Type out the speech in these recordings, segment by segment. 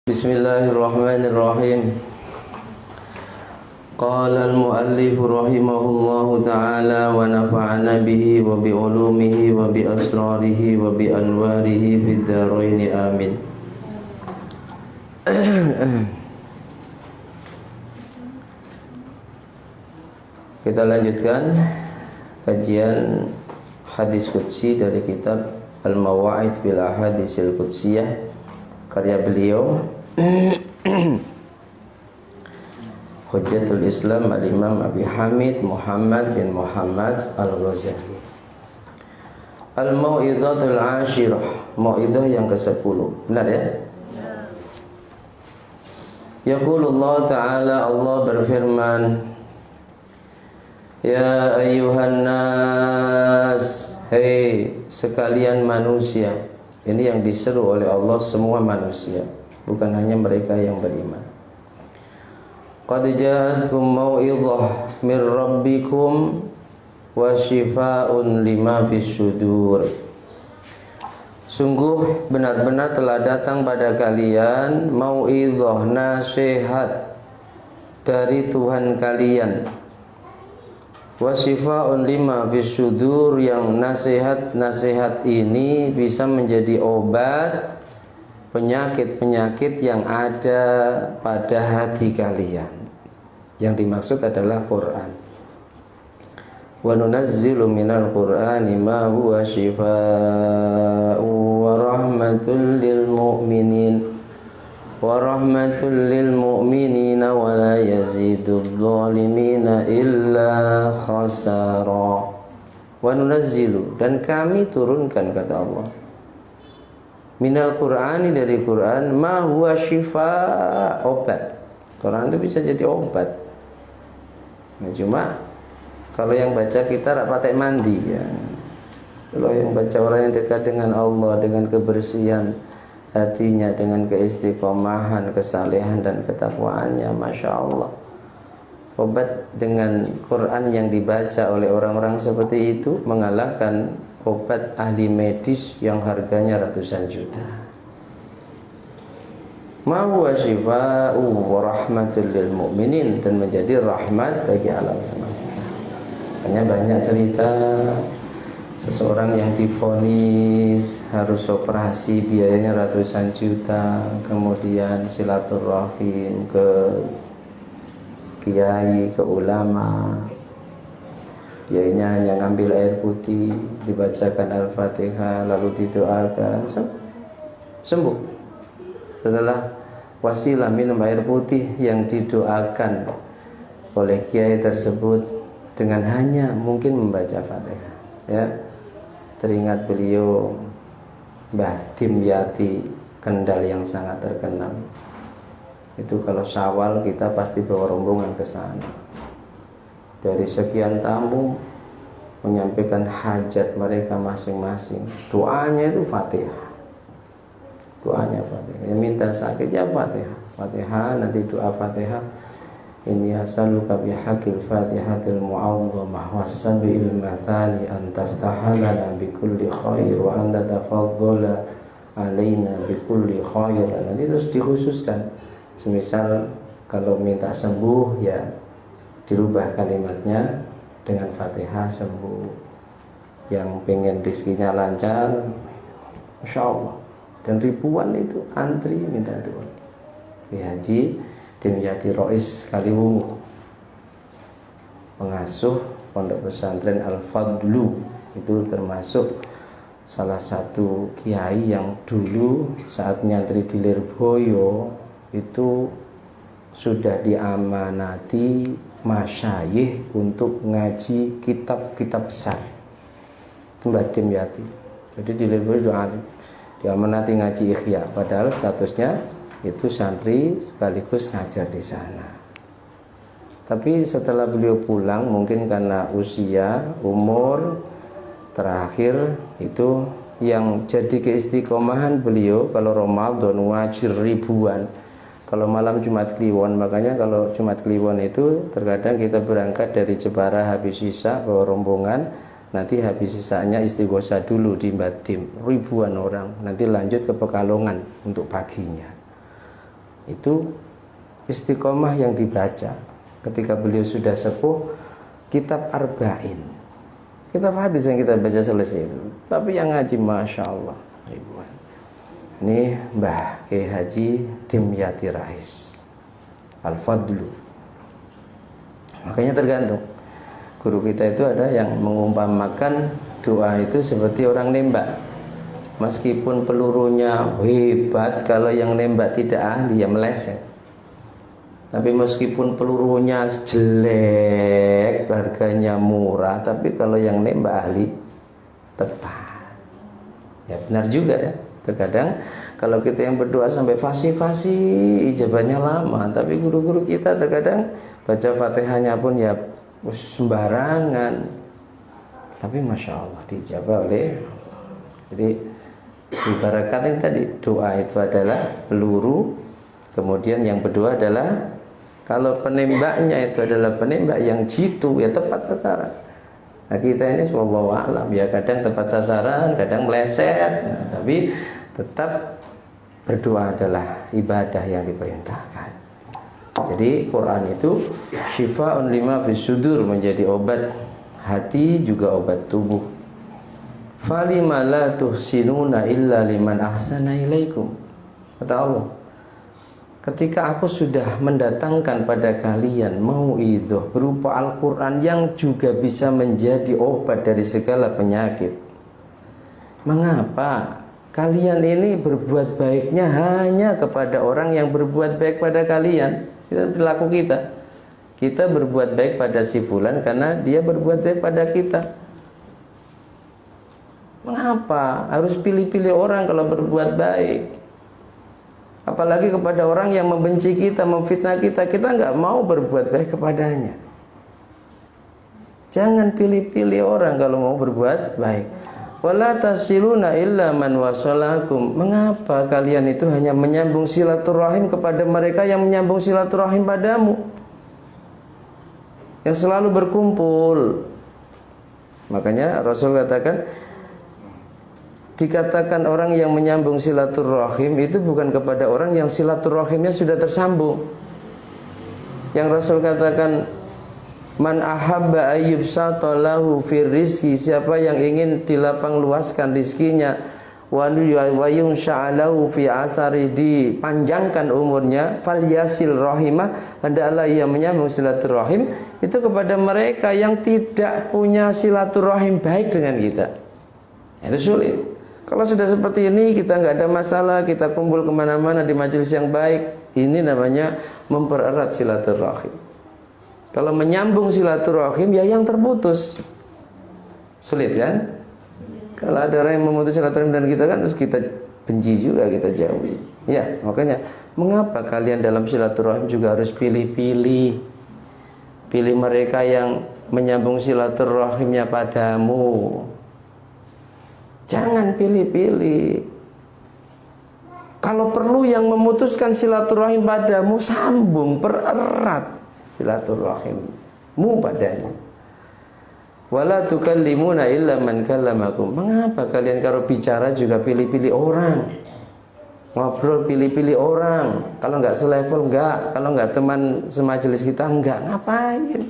Bismillahirrahmanirrahim. Qala al-muallif rahimahullahu ta'ala wa nafa'ana bihi wa bi ulumihi wa bi asrarihi wa bi anwarihi fid dharain amin. Kita lanjutkan kajian hadis qudsi dari kitab Al-Mawa'id bil Ahadisil Qudsiyah karya beliau Hujjatul Islam Al-Imam Abi Hamid Muhammad bin Muhammad Al-Ghazali. Al-Mau'izatul Ashirah, mau'izah yang ke-10. Benar ya? Yaqulullah ta'ala, Allah berfirman, ya ayyuhan nas, hei sekalian manusia. Ini yang diseru oleh Allah semua manusia, bukan hanya mereka yang beriman. Qad ja'atkum mau'izah mir rabbikum wa shifaa'un lima fis sudur. Sungguh benar-benar telah datang pada kalian mau'izah, nasihat dari Tuhan kalian. Wa shifaa'un lima fis sudur, yang nasihat-nasihat ini bisa menjadi obat penyakit-penyakit yang ada pada hati kalian. Yang dimaksud adalah Quran. Wa nunazzilu minal Qur'ani ma huwa shifaa'un wa rahmatul lil mu'minin wa rahmatul lil mu'minina wa la yazidudz zalimina illa khasara. Wa nunazzilu, dan kami turunkan, kata Allah, minal Qur'ani, dari Quran, ma huwa shifa', obat. Quran itu bisa jadi obat. Nah, cuma kalau yang baca kita rak pakai mandi ya. Kalau yang baca orang yang dekat dengan Allah, dengan kebersihan hatinya, dengan keistiqomahan, kesalehan dan ketakwaannya, Masya Allah, obat dengan Quran yang dibaca oleh orang-orang seperti itu mengalahkan obat ahli medis yang harganya ratusan juta. Ma huwa shifaa'u wa rahmatul lil mu'minin, dan menjadi rahmat bagi alam semesta. Hanya banyak cerita seseorang yang divonis harus operasi, biayanya ratusan juta, kemudian silaturahim ke kiai, ke ulama, biayanya hanya ngambil air putih, dibacakan Al-Fatihah, lalu didoakan, sembuh. Setelah wasilah minum air putih yang didoakan oleh kiai tersebut dengan hanya mungkin membaca Fatihah. Saya teringat beliau Mbah Dimyati Kendal yang sangat terkenal. Itu kalau Syawal kita pasti bawa rombongan ke sana. Dari sekian tamu menyampaikan hajat mereka masing-masing, doanya itu Fatihah. Doanya Fatihah. Yang minta sakit ya Fatihah. Fatihah, nanti doa Fatihah. Inni as'aluka bihaqqil Fatihatil mu'azzamah was-sabi'il mathani an taftaha lana bikulli khair wa an tatafaddala alaina bikulli khair. Nanti terus dikhususkan. Semisal kalau minta sembuh ya dirubah kalimatnya dengan Fatihah sembuh. Yang pengen rezekinya lancar, Masya Allah. Dan ribuan itu antri minta doa. Di Haji Dimyati Rois Kaliwungu, pengasuh pondok pesantren Al-Fadlu, itu termasuk salah satu kiai yang dulu saat nyantri di Lirboyo itu sudah diamanati masyayikh untuk ngaji kitab-kitab besar. Itu Mbah Dimyati. Jadi di Lirboyo itu diamanati ngaji Ikhya, padahal statusnya itu santri sekaligus ngajar di sana. Tapi setelah beliau pulang, mungkin karena usia, umur terakhir, itu yang jadi keistiqomahan beliau kalau Ramadan wajib ribuan, kalau malam Jumat Kliwon. Makanya kalau Jumat Kliwon itu terkadang kita berangkat dari Jepara habis sisa bawa rombongan, nanti habis sisanya istighosah dulu di Badim, ribuan orang, nanti lanjut ke Pekalongan untuk paginya. Itu istiqomah yang dibaca ketika beliau sudah sepuh, kitab Arba'in, kitab hadis yang kita baca selesai itu. Tapi yang ngaji Masya Allah ribuan. Ini Mbah Kiai Haji Dimyati Rais Al-Fadlu. Makanya tergantung. Guru kita itu ada yang mengumpamakan doa itu seperti orang nembak. Meskipun pelurunya hebat, kalau yang nembak tidak ahli ya meleset. Tapi meskipun pelurunya jelek, harganya murah, tapi kalau yang nembak ahli tepat. Ya benar juga ya. Terkadang kalau kita yang berdoa sampai fasih-fasih, ijabahnya lama. Tapi guru-guru kita terkadang baca Fatihahnya pun ya sembarangan. Tapi Masya Allah dijabah oleh Allah. Jadi ibaratkan tadi, doa itu adalah peluru. Kemudian yang kedua adalah kalau penembaknya itu adalah penembak yang jitu, ya tepat sasaran. Nah kita ini wallahu a'lam ya, kadang tepat sasaran, kadang meleset. Nah, tapi tetap berdoa adalah ibadah yang diperintahkan. Jadi Quran itu syifa'un lima fis sudur, menjadi obat hati juga obat tubuh. Falima la tuhsinuna illa liman ahsana ilaikum. Kata Allah, ketika aku sudah mendatangkan pada kalian mau'idhah berupa Al-Quran yang juga bisa menjadi obat dari segala penyakit, mengapa kalian ini berbuat baiknya hanya kepada orang yang berbuat baik pada kalian? Itu perilaku kita. Kita berbuat baik pada si fulan karena dia berbuat baik pada kita. Mengapa harus pilih-pilih orang kalau berbuat baik? Apalagi kepada orang yang membenci kita, memfitnah kita, kita nggak mau berbuat baik kepadanya. Jangan pilih-pilih orang kalau mau berbuat baik. Wala tasiluna illa man wasalakum. Mengapa kalian itu hanya menyambung silaturahim kepada mereka yang menyambung silaturahim padamu, yang selalu berkumpul. Makanya Rasul katakan, dikatakan orang yang menyambung silaturahim itu bukan kepada orang yang silaturahimnya sudah tersambung. Yang Rasul katakan, man ahabba ayyub satalahu fir rizki, siapa yang ingin dilapang luaskan rizkinya, wa yunsha'alahu fi asari, dipanjangkan umurnya, falyasil rahimah, hendaklah ia menyambung silaturahim itu kepada mereka yang tidak punya silaturahim baik dengan kita. Itu sulit. Kalau sudah seperti ini, kita nggak ada masalah, kita kumpul kemana-mana di majelis yang baik, ini namanya mempererat silaturahim. Kalau menyambung silaturahim, ya yang terputus sulit kan? Kalau ada orang yang memutus silaturahim dan kita kan, terus kita benci juga, kita jauhi. Ya, makanya mengapa kalian dalam silaturahim juga harus pilih-pilih? Pilih mereka yang menyambung silaturahimnya padamu. Jangan pilih-pilih. Kalau perlu yang memutuskan silaturahim padamu, sambung, pererat silaturahimmu padanya. Wala tukallimuna illa man kallamakum. Mengapa kalian kalau bicara juga pilih-pilih orang? Ngobrol pilih-pilih orang. Kalau enggak selevel enggak, kalau enggak teman semajelis kita enggak, ngapain?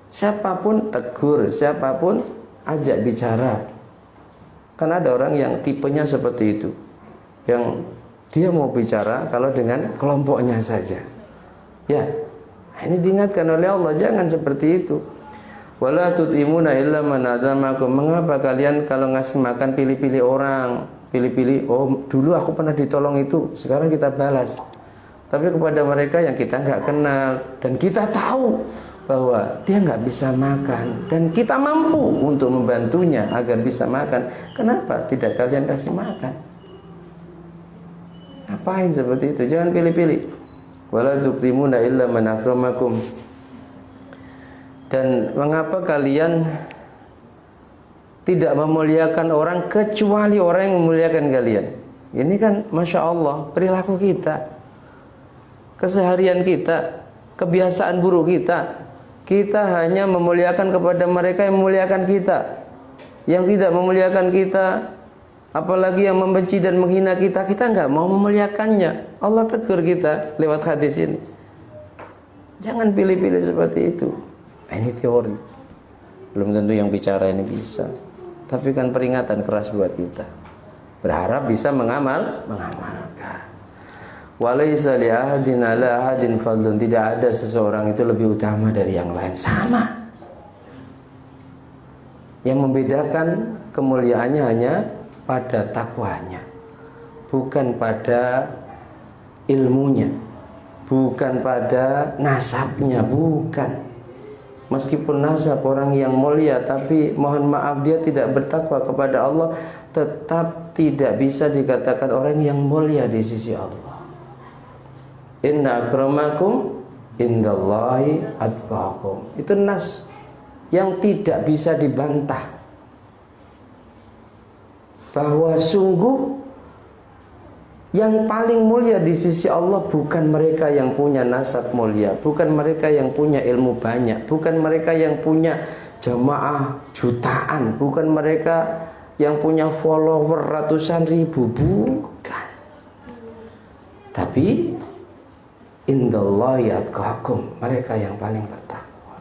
Siapapun tegur, siapapun ajak bicara. Karena ada orang yang tipenya seperti itu, yang dia mau bicara kalau dengan kelompoknya saja. Ya, ini diingatkan oleh Allah, jangan seperti itu. Wala tutimuna illa man adamakum. Mengapa kalian kalau ngasih makan pilih-pilih orang? Pilih-pilih, oh dulu aku pernah ditolong itu, sekarang kita balas. Tapi kepada mereka yang kita nggak kenal dan kita tahu bahwa dia nggak bisa makan dan kita mampu untuk membantunya agar bisa makan, kenapa tidak kalian kasih makan? Ngapain seperti itu? Jangan pilih-pilih. Wala tukrimuna illa man akramakum. Dan mengapa kalian tidak memuliakan orang kecuali orang yang memuliakan kalian? Ini kan Masya Allah perilaku kita, keseharian kita, kebiasaan buruk kita. Kita hanya memuliakan kepada mereka yang memuliakan kita. Yang tidak memuliakan kita, Apalagi yang membenci dan menghina kita, kita nggak mau memuliakannya. Allah tegur kita lewat hadis ini. Jangan pilih-pilih seperti itu. Nah, ini teori. Belum tentu yang bicara ini bisa. Tapi kan peringatan keras buat kita. Berharap bisa mengamalkan. Walaysa li ahadin ala ahadin fadlun. Tidak ada seseorang itu lebih utama dari yang lain. Sama. Yang membedakan kemuliaannya hanya pada takwanya, bukan pada ilmunya, bukan pada nasabnya, bukan. Meskipun nasab orang yang mulia, tapi mohon maaf dia tidak bertakwa kepada Allah, tetap tidak bisa dikatakan orang yang mulia di sisi Allah. Inna akramakum indallahi atqakum. Itu nas yang tidak bisa dibantah, bahwa sungguh yang paling mulia di sisi Allah bukan mereka yang punya nasab mulia, bukan mereka yang punya ilmu banyak, bukan mereka yang punya jamaah jutaan, bukan mereka yang punya follower ratusan ribu, bukan. Tapi indallahi atqakum, mereka yang paling bertakwa.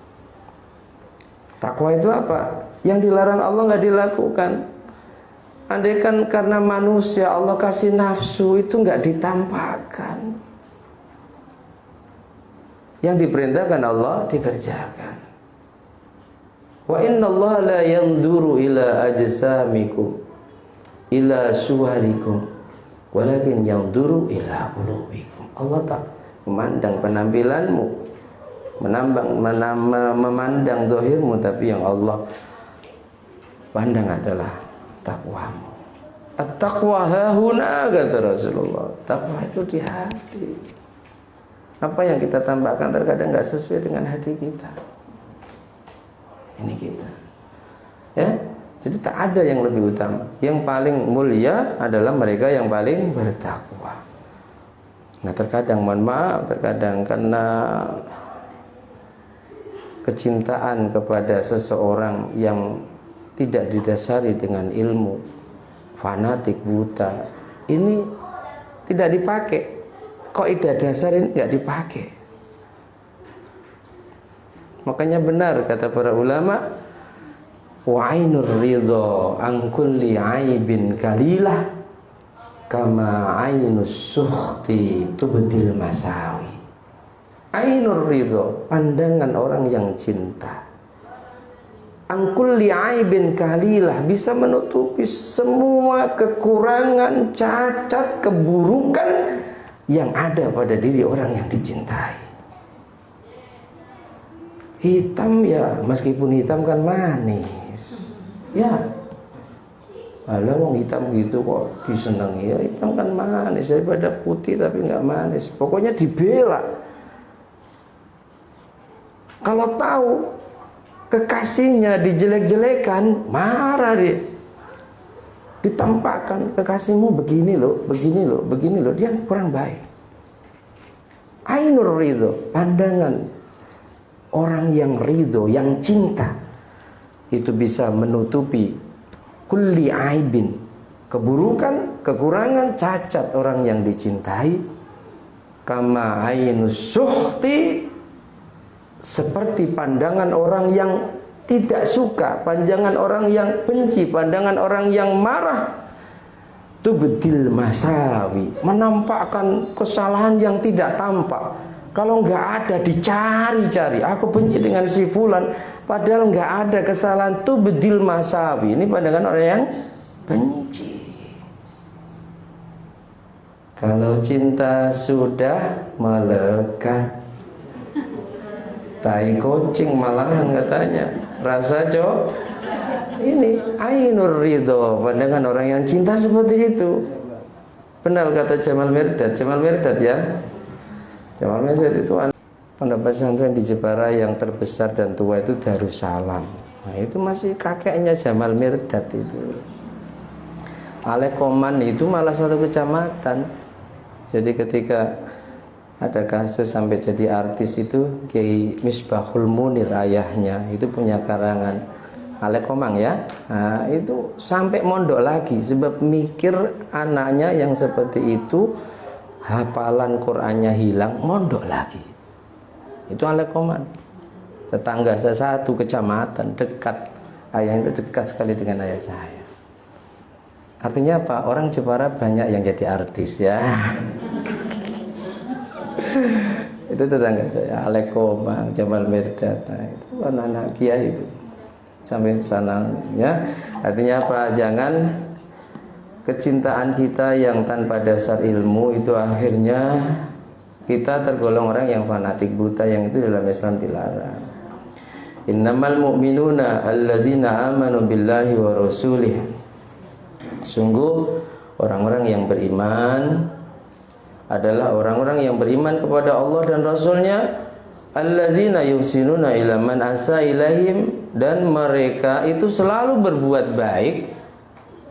Takwa itu apa? Yang dilarang Allah nggak dilakukan. Andaikan karena manusia Allah kasih nafsu, itu nggak ditampakkan. Yang diperintahkan Allah dikerjakan. Wa inna Allah la yanzuru ila ajsamikum ila suwarikum walakin yanzuru ila qulubikum. Allah tak memandang penampilanmu, memandang zahirmu, tapi yang Allah pandang adalah takwamu. At-taqwa hahuna, kata Rasulullah. Takwa itu di hati. Apa yang kita tambahkan terkadang nggak sesuai dengan hati kita. Ini kita. Ya, jadi tak ada yang lebih utama. Yang paling mulia adalah mereka yang paling bertakwa. Nah, terkadang mohon maaf, terkadang karena kecintaan kepada seseorang yang tidak didasari dengan ilmu, fanatik, buta, ini tidak dipakai. Kaidah dasar ini tidak dipakai. Makanya benar kata para ulama, wa ainur ridha an kulli aibin kalilah kama ainus sukhti tubdil masawi. Ainur ridha, pandangan orang yang cinta, angkulli aibin kalilah, bisa menutupi semua kekurangan, cacat, keburukan yang ada pada diri orang yang dicintai. Hitam ya, meskipun hitam kan manis. Ya, alah wong hitam gitu kok disenangi. Ya hitam kan manis daripada putih tapi nggak manis. Pokoknya dibela. Kalau tahu kekasihnya dijelek-jelekan, marah dia. Ditampakkan, kekasihmu begini loh, begini loh, begini loh, dia kurang baik. Ainur ridho, pandangan orang yang ridho, yang cinta, itu bisa menutupi kulli aibin, keburukan, kekurangan, cacat orang yang dicintai. Kama ainus sukhti, seperti pandangan orang yang tidak suka, pandangan orang yang benci, pandangan orang yang marah. Tubdil masawi, menampakkan kesalahan yang tidak tampak. Kalau nggak ada dicari-cari. Aku benci dengan si fulan, padahal nggak ada kesalahan. Tubdil masawi, ini pandangan orang yang benci. Kalau cinta sudah melekat, tai kucing malahan katanya. Rasa ini ainur ridho, pandangan orang yang cinta seperti itu. Benar kata Jamal Mirdad. Jamal Mirdad ya. Jamal Mirdad itu pondok pesantren di Jepara yang terbesar dan tua itu Darussalam. Nah, itu masih kakeknya Jamal Mirdad itu. Alekoman itu malah satu kecamatan. Jadi ketika ada kasus sampai jadi artis itu, Kiai Misbahul Munir ayahnya itu punya karangan Alekomang ya. Nah, itu sampai mondok lagi sebab mikir anaknya yang seperti itu hafalan Qur'annya hilang, mondok lagi. Itu Alekomang. Tetangga saya satu kecamatan dekat, ayah itu dekat sekali dengan ayah saya. Artinya apa? Orang Jepara banyak yang jadi artis ya. Itu tetangga saya, Alekomang, Jamal Mirdad, itu anak-anak kiai itu. Sampai sana ya. Artinya apa? Jangan kecintaan kita yang tanpa dasar ilmu itu akhirnya kita tergolong orang yang fanatik buta, yang itu dalam Islam dilarang. Innamal mu'minuna alladzina amanu billahi wa rasulih. Sungguh orang-orang yang beriman adalah orang-orang yang beriman kepada Allah dan Rasulnya. Alladzina yuhsinuna ila man asa ilahim, dan mereka itu selalu berbuat baik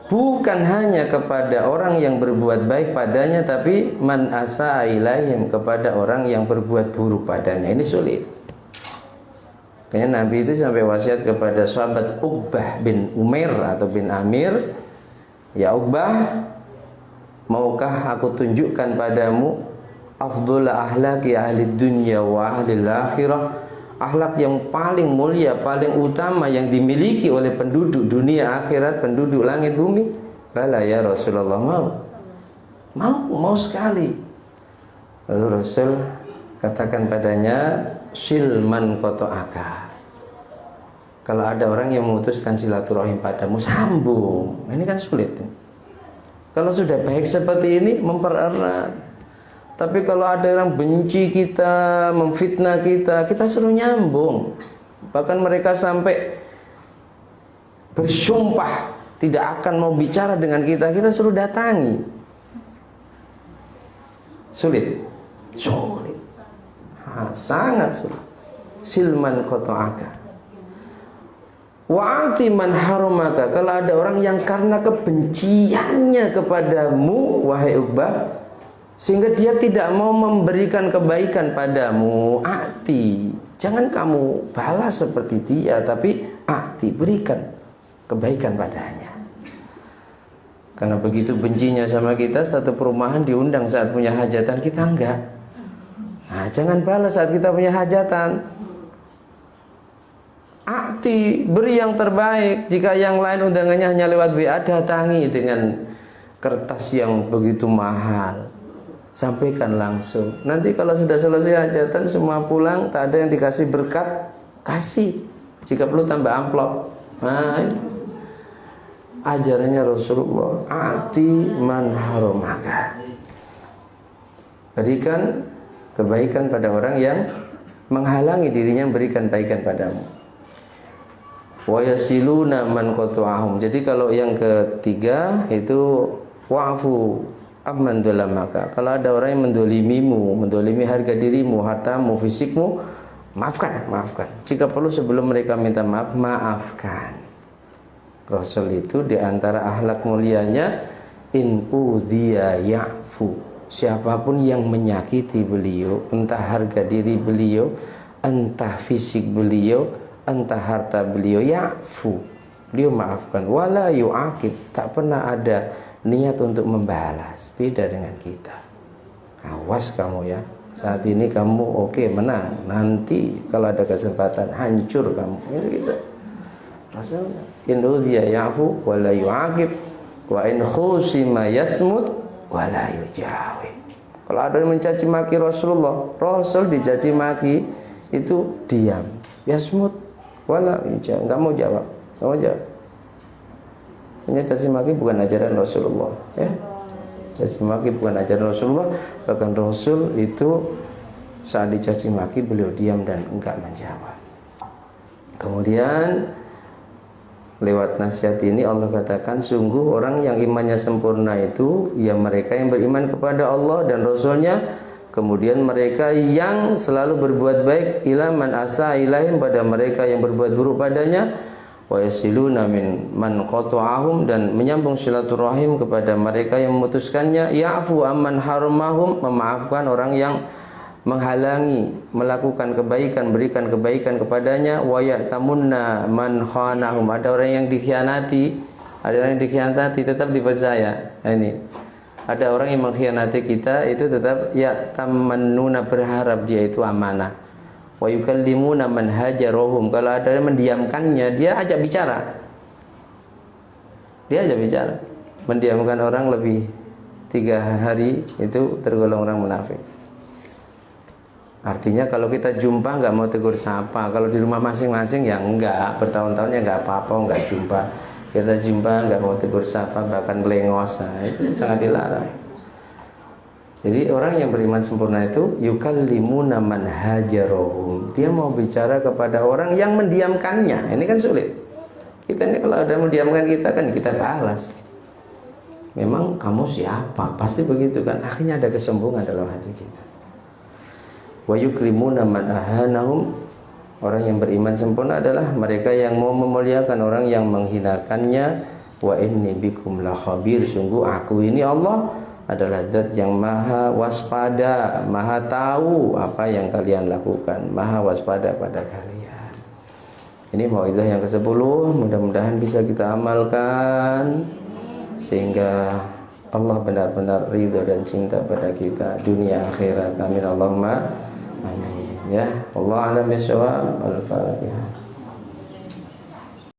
bukan hanya kepada orang yang berbuat baik padanya, tapi man asa ilahim, kepada orang yang berbuat buruk padanya. Ini sulit. Kayaknya Nabi itu sampai wasiat kepada sahabat Uqbah bin Umair atau bin Amir, ya Uqbah, maukah aku tunjukkan padamu afdhul ahlaki ahli dunya wa ahli akhirah, akhlak yang paling mulia, paling utama yang dimiliki oleh penduduk dunia akhirat, penduduk langit bumi? Bala ya Rasulullah, mau sekali. Lalu Rasul katakan padanya, silman qata'aka. Kalau ada orang yang memutuskan silaturahim padamu, sambung. Ini kan sulit. Kalau sudah baik seperti ini, mempererat. Tapi kalau ada yang benci kita, memfitnah kita, kita suruh nyambung. Bahkan mereka sampai bersumpah tidak akan mau bicara dengan kita, kita suruh datangi. Sulit. Sangat sulit. Silman qata'aka. Wa'ati man haramaka. Kalau ada orang yang karena kebenciannya kepadamu, wahai Uqbah, sehingga dia tidak mau memberikan kebaikan padamu, ati, jangan kamu balas seperti dia, tapi ati, berikan kebaikan padanya. Karena begitu bencinya sama kita, satu perumahan diundang saat punya hajatan, kita enggak. Nah, jangan balas saat kita punya hajatan. Ati, beri yang terbaik. Jika yang lain undangannya hanya lewat WA, datangi dengan kertas yang begitu mahal, sampaikan langsung. Nanti kalau sudah selesai hajatan, semua pulang, tak ada yang dikasih berkat, kasih. Jika perlu tambah amplop. Nah, ajarannya Rasulullah, ati man haramaka. Berikan kebaikan pada orang yang menghalangi dirinya memberikan kebaikan padamu. Wa yasiluna man qata'ahum. Jadi kalau yang ketiga itu wa'fu amman dolamaka. Kalau ada orang yang mendolimimu, mendolimi harga dirimu, hartamu, fisikmu, maafkan. Jika perlu sebelum mereka minta maaf, maafkan. Rasul itu diantara akhlak mulianya, in udhiya ya'fu. Siapapun yang menyakiti beliau, entah harga diri beliau, entah fisik beliau, entah harta beliau, ya'fu, beliau maafkan. Wala yu'aqib, tak pernah ada niat untuk membalas. Beda dengan kita. Awas kamu ya, saat ini kamu oke, menang, nanti kalau ada kesempatan hancur kamu. Ini gitu. Rasulullah, in udhiya ya'fu wala yu'aqib wa in khusima yasmut wala yujawib. Kalau ada yang mencaci maki Rasulullah, Rasul dicaci maki itu diam, yasmut wala yujawib, enggak mau jawab. Ini caci maki bukan ajaran Rasulullah, ya. Caci maki bukan ajaran Rasulullah. Bahkan Rasul itu saat dicaci maki beliau diam dan enggak menjawab. Kemudian lewat nasihat ini Allah katakan, sungguh orang yang imannya sempurna itu ya mereka yang beriman kepada Allah dan Rasulnya, kemudian mereka yang selalu berbuat baik, ila man asa ilahim, pada mereka yang berbuat buruk padanya, wa yasiluna min man qata'ahum, dan menyambung silaturahim kepada mereka yang memutuskannya, ya'fu amman haramahum, memaafkan orang yang menghalangi melakukan kebaikan, berikan kebaikan kepadanya. Wa ya'tamunna man khanahum, ada orang yang dikhianati, ada orang yang dikhianati tetap dipercaya. Nah, ini ada orang yang mengkhianati kita, itu tetap ya'tamannuna, berharap dia itu amanah. Wa yukallimuna man hajarahum, kalau ada yang mendiamkannya, dia ajak bicara. Dia ajak bicara. Mendiamkan orang lebih 3 hari itu tergolong orang munafik. Artinya kalau kita jumpa nggak mau tegur sapa, kalau di rumah masing-masing ya enggak, bertahun-tahun ya nggak apa-apa, nggak jumpa. Kita jumpa nggak mau tegur sapa, bahkan melengos, nah, itu sangat dilarang. Jadi orang yang beriman sempurna itu yukallimuna man hajarahum, dia mau bicara kepada orang yang mendiamkannya. Ini kan sulit. Kita ini kalau ada mendiamkan kita kan kita balas. Memang kamu siapa? Pasti begitu kan. Akhirnya ada kesombongan dalam hati kita. Wa yukrimuna man ahanahum, orang yang beriman sempurna adalah mereka yang mau memuliakan orang yang menghinakannya. Wa inni bikum la khabir, sungguh aku ini Allah adalah zat yang maha waspada, maha tahu apa yang kalian lakukan, maha waspada pada kalian. Ini mauidhah yang ke-10, mudah-mudahan bisa kita amalkan sehingga Allah benar-benar ridho dan cinta pada kita dunia akhirat. Amin Allahumma amin. Ya, Allah a'lam bishawab. Al-Fatihah.